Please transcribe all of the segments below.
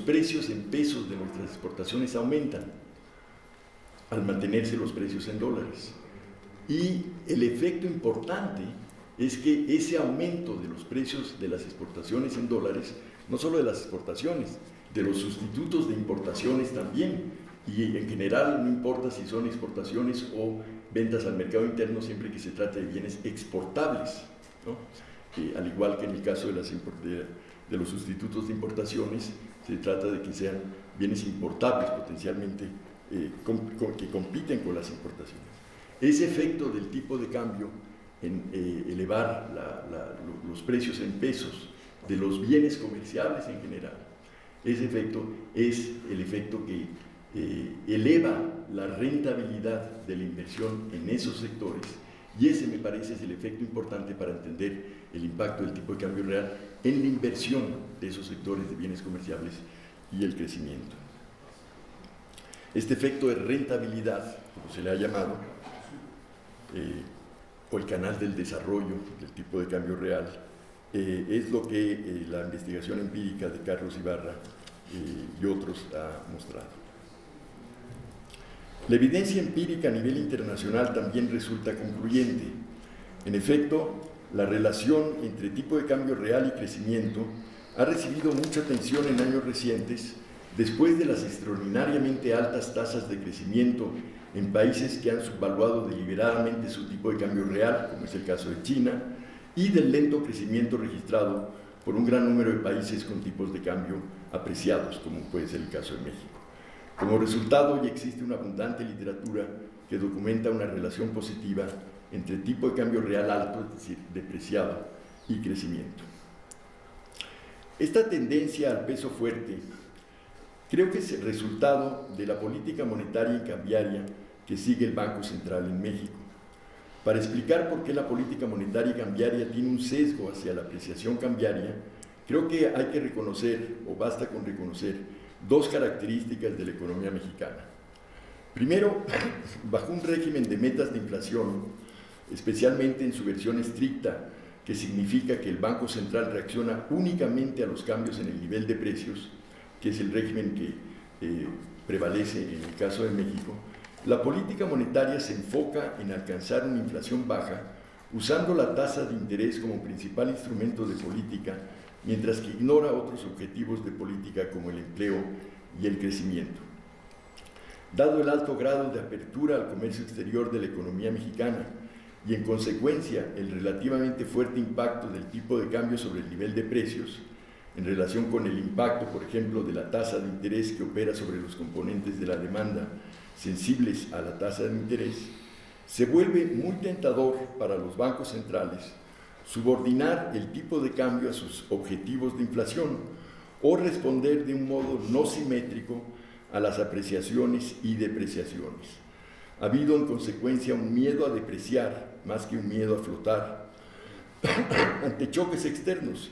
precios en pesos de nuestras exportaciones aumentan al mantenerse los precios en dólares. Y el efecto importante es que ese aumento de los precios de las exportaciones en dólares, no solo de las exportaciones, de los sustitutos de importaciones también, y en general no importa si son exportaciones o ventas al mercado interno, siempre que se trate de bienes exportables, ¿no? Al igual que en el caso de los sustitutos de importaciones, se trata de que sean bienes importables potencialmente, que compiten con las importaciones. Ese efecto del tipo de cambio en elevar los precios en pesos de los bienes comerciables en general, ese efecto es el efecto que eleva la rentabilidad de la inversión en esos sectores, y ese me parece es el efecto importante para entender el impacto del tipo de cambio real en la inversión de esos sectores de bienes comerciables y el crecimiento. Este efecto de rentabilidad, como se le ha llamado, o el canal del desarrollo del tipo de cambio real, es lo que la investigación empírica de Carlos Ibarra y otros ha mostrado. La evidencia empírica a nivel internacional también resulta concluyente. En efecto, la relación entre tipo de cambio real y crecimiento ha recibido mucha atención en años recientes después de las extraordinariamente altas tasas de crecimiento en países que han subvaluado deliberadamente su tipo de cambio real, como es el caso de China, y del lento crecimiento registrado por un gran número de países con tipos de cambio apreciados, como puede ser el caso de México. Como resultado, ya existe una abundante literatura que documenta una relación positiva entre tipo de cambio real alto, es decir, depreciado, y crecimiento. Esta tendencia al peso fuerte creo que es el resultado de la política monetaria y cambiaria que sigue el Banco Central en México. Para explicar por qué la política monetaria y cambiaria tiene un sesgo hacia la apreciación cambiaria, creo que hay que reconocer, o basta con reconocer, dos características de la economía mexicana. Primero, bajo un régimen de metas de inflación, especialmente en su versión estricta, que significa que el Banco Central reacciona únicamente a los cambios en el nivel de precios, que es el régimen que prevalece en el caso de México, la política monetaria se enfoca en alcanzar una inflación baja, usando la tasa de interés como principal instrumento de política, mientras que ignora otros objetivos de política como el empleo y el crecimiento. Dado el alto grado de apertura al comercio exterior de la economía mexicana y en consecuencia el relativamente fuerte impacto del tipo de cambio sobre el nivel de precios, en relación con el impacto, por ejemplo, de la tasa de interés que opera sobre los componentes de la demanda sensibles a la tasa de interés, se vuelve muy tentador para los bancos centrales subordinar el tipo de cambio a sus objetivos de inflación o responder de un modo no simétrico a las apreciaciones y depreciaciones. Ha habido en consecuencia un miedo a depreciar más que un miedo a flotar ante choques externos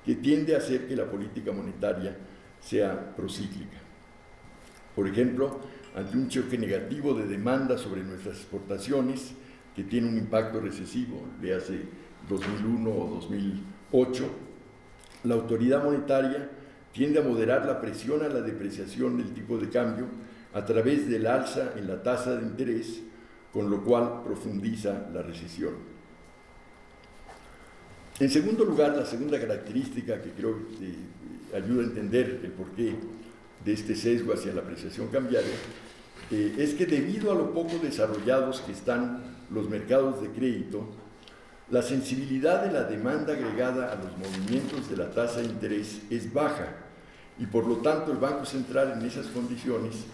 que tiende a hacer que la política monetaria sea procíclica. Por ejemplo, ante un choque negativo de demanda sobre nuestras exportaciones, que tiene un impacto recesivo, de hace 2001 o 2008, la autoridad monetaria tiende a moderar la presión a la depreciación del tipo de cambio a través del alza en la tasa de interés, con lo cual profundiza la recesión. En segundo lugar, la segunda característica que creo que ayuda a entender el porqué de este sesgo hacia la apreciación cambiaria es que debido a lo poco desarrollados que están los mercados de crédito, la sensibilidad de la demanda agregada a los movimientos de la tasa de interés es baja y por lo tanto el Banco Central en esas condiciones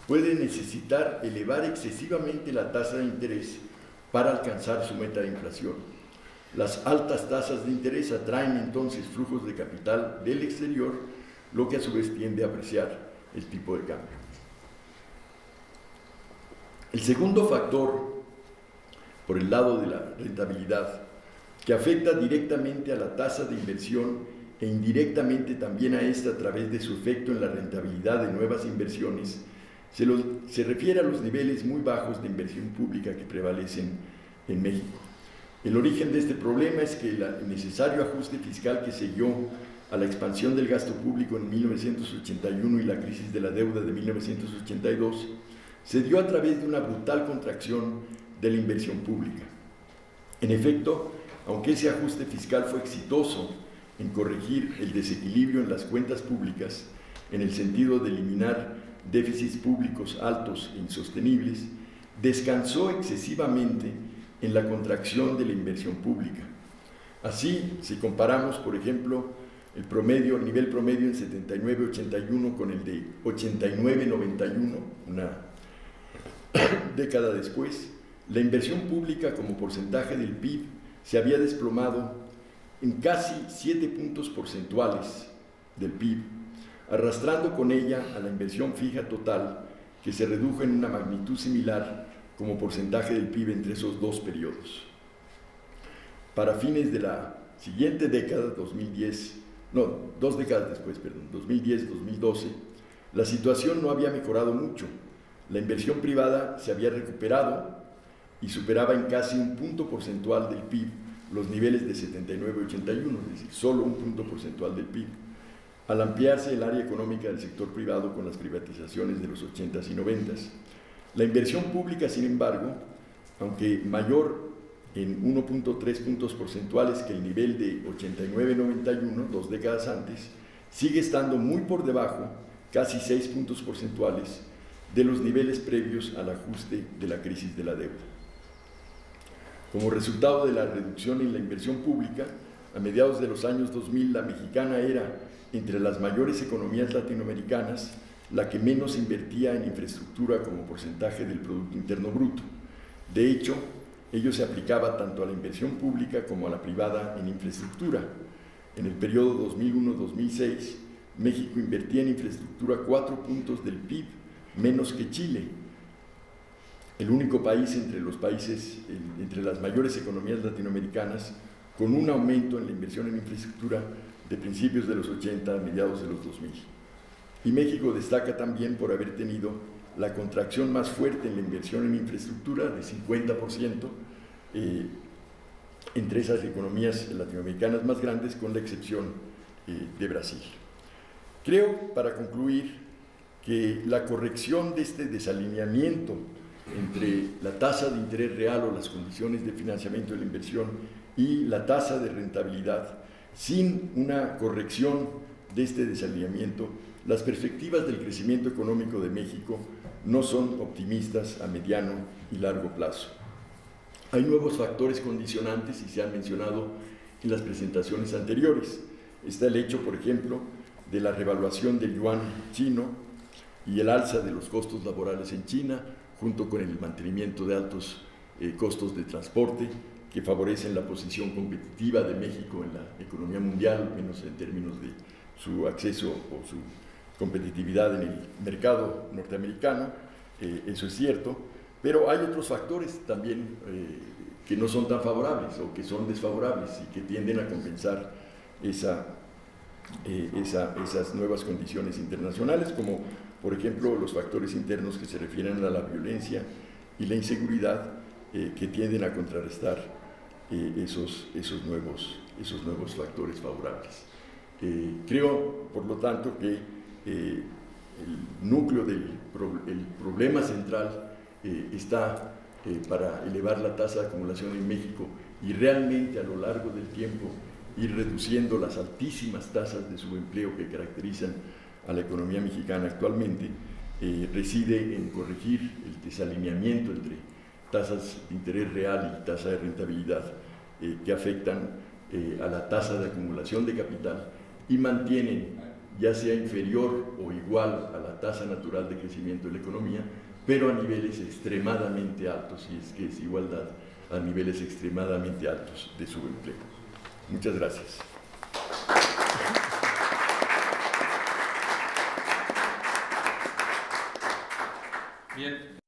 puede necesitar elevar excesivamente la tasa de interés para alcanzar su meta de inflación. Las altas tasas de interés atraen entonces flujos de capital del exterior, lo que a su vez tiende a apreciar el tipo de cambio. El segundo factor, por el lado de la rentabilidad, que afecta directamente a la tasa de inversión e indirectamente también a esta a través de su efecto en la rentabilidad de nuevas inversiones, se refiere a los niveles muy bajos de inversión pública que prevalecen en México. El origen de este problema es que el necesario ajuste fiscal que selló a la expansión del gasto público en 1981 y la crisis de la deuda de 1982, se dio a través de una brutal contracción de la inversión pública. En efecto, aunque ese ajuste fiscal fue exitoso en corregir el desequilibrio en las cuentas públicas, en el sentido de eliminar déficits públicos altos e insostenibles, descansó excesivamente en la contracción de la inversión pública. Así, si comparamos, por ejemplo, el nivel promedio en 79-81 con el de 89-91, una década después, la inversión pública como porcentaje del PIB se había desplomado en casi 7 puntos porcentuales del PIB, arrastrando con ella a la inversión fija total, que se redujo en una magnitud similar como porcentaje del PIB entre esos dos periodos. Para fines de la siguiente década, 2010-2012, la situación no había mejorado mucho. La inversión privada se había recuperado y superaba en casi un punto porcentual del PIB los niveles de 79-81, es decir, solo un punto porcentual del PIB, al ampliarse el área económica del sector privado con las privatizaciones de los 80s y 90s. La inversión pública, sin embargo, aunque mayor en 1.3 puntos porcentuales que el nivel de 89-91, 2 décadas antes, sigue estando muy por debajo, casi 6 puntos porcentuales, de los niveles previos al ajuste de la crisis de la deuda. Como resultado de la reducción en la inversión pública, a mediados de los años 2000, la mexicana era, entre las mayores economías latinoamericanas, la que menos invertía en infraestructura como porcentaje del Producto Interno Bruto. De hecho, ello se aplicaba tanto a la inversión pública como a la privada en infraestructura. En el periodo 2001-2006, México invertía en infraestructura 4 puntos del PIB menos que Chile, el único país entre las mayores economías latinoamericanas con un aumento en la inversión en infraestructura de principios de los 80 a mediados de los 2000. Y México destaca también por haber tenido la contracción más fuerte en la inversión en infraestructura, de 50%, entre esas economías latinoamericanas más grandes, con la excepción de Brasil. Creo, para concluir, que la corrección de este desalineamiento entre la tasa de interés real o las condiciones de financiamiento de la inversión y la tasa de rentabilidad, sin una corrección de este desalineamiento, las perspectivas del crecimiento económico de México no son optimistas a mediano y largo plazo. Hay nuevos factores condicionantes y se han mencionado en las presentaciones anteriores. Está el hecho, por ejemplo, de la revaluación del yuan chino y el alza de los costos laborales en China, junto con el mantenimiento de altos costos de transporte que favorecen la posición competitiva de México en la economía mundial, menos en términos de su acceso o su competitividad en el mercado norteamericano. Eso es cierto, pero hay otros factores también que no son tan favorables o que son desfavorables y que tienden a compensar esas nuevas condiciones internacionales, como por ejemplo los factores internos que se refieren a la violencia y la inseguridad, que tienden a contrarrestar esos nuevos factores favorables. Creo, por lo tanto, que el núcleo del problema central está para elevar la tasa de acumulación en México y realmente a lo largo del tiempo ir reduciendo las altísimas tasas de subempleo que caracterizan a la economía mexicana actualmente, reside en corregir el desalineamiento entre tasas de interés real y tasa de rentabilidad que afectan a la tasa de acumulación de capital y mantienen, ya sea inferior o igual a la tasa natural de crecimiento de la economía, pero a niveles extremadamente altos, y es que es igualdad, a niveles extremadamente altos de subempleo. Muchas gracias. Bien.